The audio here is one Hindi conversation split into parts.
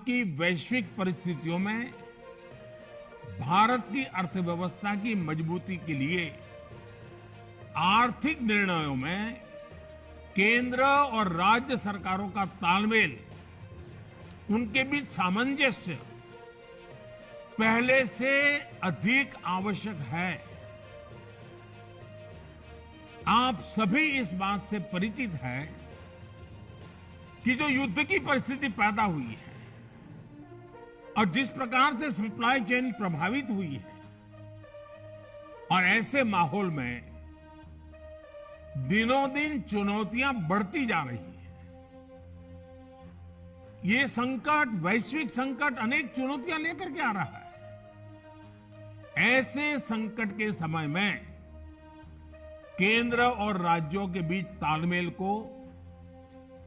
की वैश्विक परिस्थितियों में भारत की अर्थव्यवस्था की मजबूती के लिए आर्थिक निर्णयों में केंद्र और राज्य सरकारों का तालमेल, उनके बीच सामंजस्य पहले से अधिक आवश्यक है। आप सभी इस बात से परिचित हैं कि जो युद्ध की परिस्थिति पैदा हुई है और जिस प्रकार से सप्लाई चेन प्रभावित हुई है, और ऐसे माहौल में दिनों दिन चुनौतियां बढ़ती जा रही हैं। ये संकट, वैश्विक संकट, अनेक चुनौतियां लेकर के आ रहा है। ऐसे संकट के समय में केंद्र और राज्यों के बीच तालमेल को,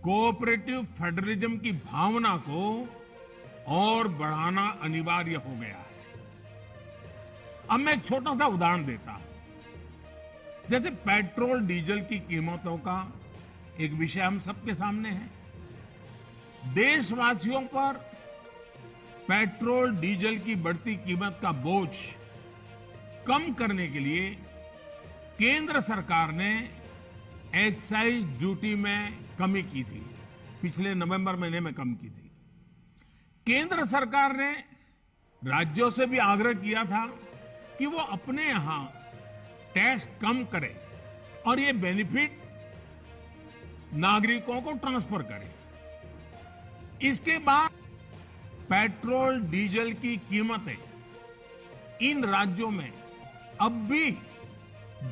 कोऑपरेटिव फेडरलिज्म की भावना को और बढ़ाना अनिवार्य हो गया है। अब मैं एक छोटा सा उदाहरण देता हूं। जैसे पेट्रोल डीजल की कीमतों का एक विषय हम सबके सामने है। देशवासियों पर पेट्रोल डीजल की बढ़ती कीमत का बोझ कम करने के लिए केंद्र सरकार ने एक्साइज ड्यूटी में कमी की थी। पिछले नवंबर महीने में कम की थी। केंद्र सरकार ने राज्यों से भी आग्रह किया था कि वो अपने यहां टैक्स कम करें और ये बेनिफिट नागरिकों को ट्रांसफर करें। इसके बाद पेट्रोल डीजल की कीमतें इन राज्यों में अब भी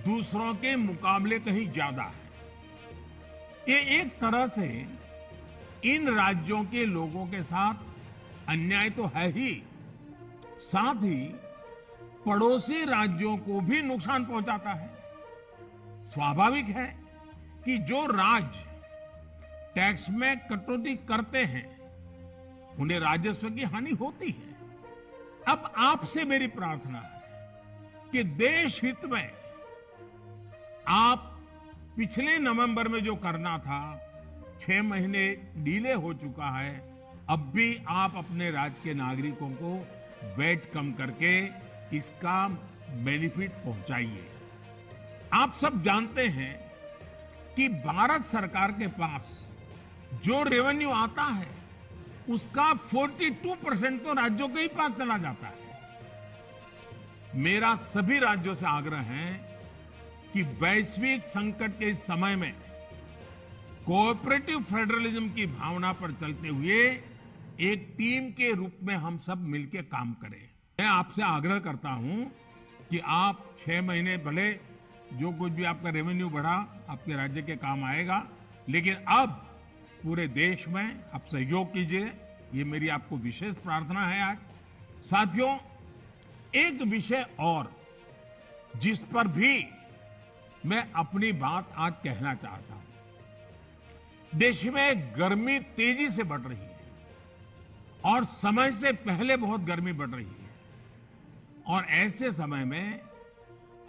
दूसरों के मुकाबले कहीं ज्यादा है। ये एक तरह से इन राज्यों के लोगों के साथ अन्याय तो है ही, साथ ही पड़ोसी राज्यों को भी नुकसान पहुंचाता है। स्वाभाविक है कि जो राज्य टैक्स में कटौती करते हैं उन्हें राजस्व की हानि होती है। अब आपसे मेरी प्रार्थना है कि देश हित में आप पिछले नवंबर में जो करना था, 6 महीने डिले हो चुका है, अब भी आप अपने राज्य के नागरिकों को वैट कम करके इसका बेनिफिट पहुंचाइए। आप सब जानते हैं कि भारत सरकार के पास जो रेवेन्यू आता है उसका 42% तो राज्यों के ही पास चला जाता है। मेरा सभी राज्यों से आग्रह है कि वैश्विक संकट के इस समय में कोऑपरेटिव फेडरलिज्म की भावना पर चलते हुए एक टीम के रूप में हम सब मिलकर काम करें। मैं आपसे आग्रह करता हूं कि आप 6 महीने भले जो कुछ भी आपका रेवेन्यू बढ़ा आपके राज्य के काम आएगा, लेकिन अब पूरे देश में आप सहयोग कीजिए। ये मेरी आपको विशेष प्रार्थना है। आज साथियों, एक विषय और जिस पर भी मैं अपनी बात आज कहना चाहता हूं। देश में गर्मी तेजी से बढ़ रही है और समय से पहले बहुत गर्मी बढ़ रही है, और ऐसे समय में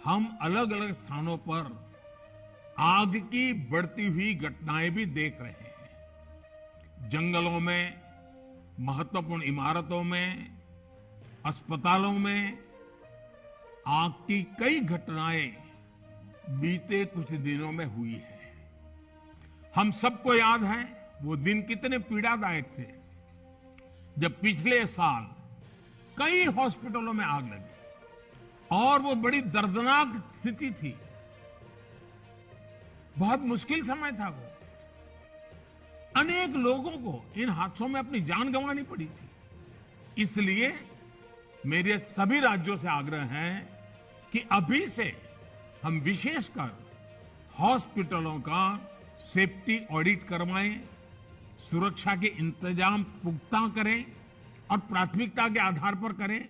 हम अलग अलग स्थानों पर आग की बढ़ती हुई घटनाएं भी देख रहे हैं। जंगलों में, महत्वपूर्ण इमारतों में, अस्पतालों में आग की कई घटनाएं बीते कुछ दिनों में हुई है। हम सबको याद है वो दिन कितने पीड़ादायक थे जब पिछले साल कई हॉस्पिटलों में आग लगी और वो बड़ी दर्दनाक स्थिति थी। बहुत मुश्किल समय था वो। अनेक लोगों को इन हादसों में अपनी जान गंवानी पड़ी थी। इसलिए मेरे सभी राज्यों से आग्रह है कि अभी से हम विशेषकर हॉस्पिटलों का सेफ्टी ऑडिट करवाएं, सुरक्षा के इंतजाम पुख्ता करें और प्राथमिकता के आधार पर करें।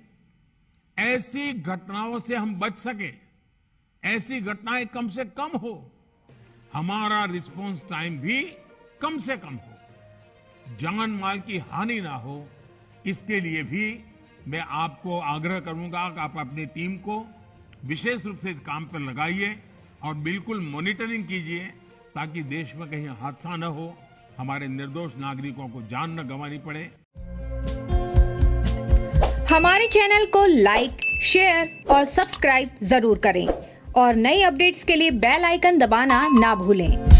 ऐसी घटनाओं से हम बच सके, ऐसी घटनाएं कम से कम हो, हमारा रिस्पांस टाइम भी कम से कम हो, जान माल की हानि ना हो। इसके लिए भी मैं आपको आग्रह करूंगा कि आप अपनी टीम को विशेष रूप से इस काम पर लगाइए और बिल्कुल मॉनिटरिंग कीजिए ताकि देश में कहीं हादसा न हो, हमारे निर्दोष नागरिकों को जान न गंवानी पड़े। हमारे चैनल को लाइक, शेयर और सब्सक्राइब जरूर करें और नई अपडेट्स के लिए बेल आइकन दबाना ना भूलें।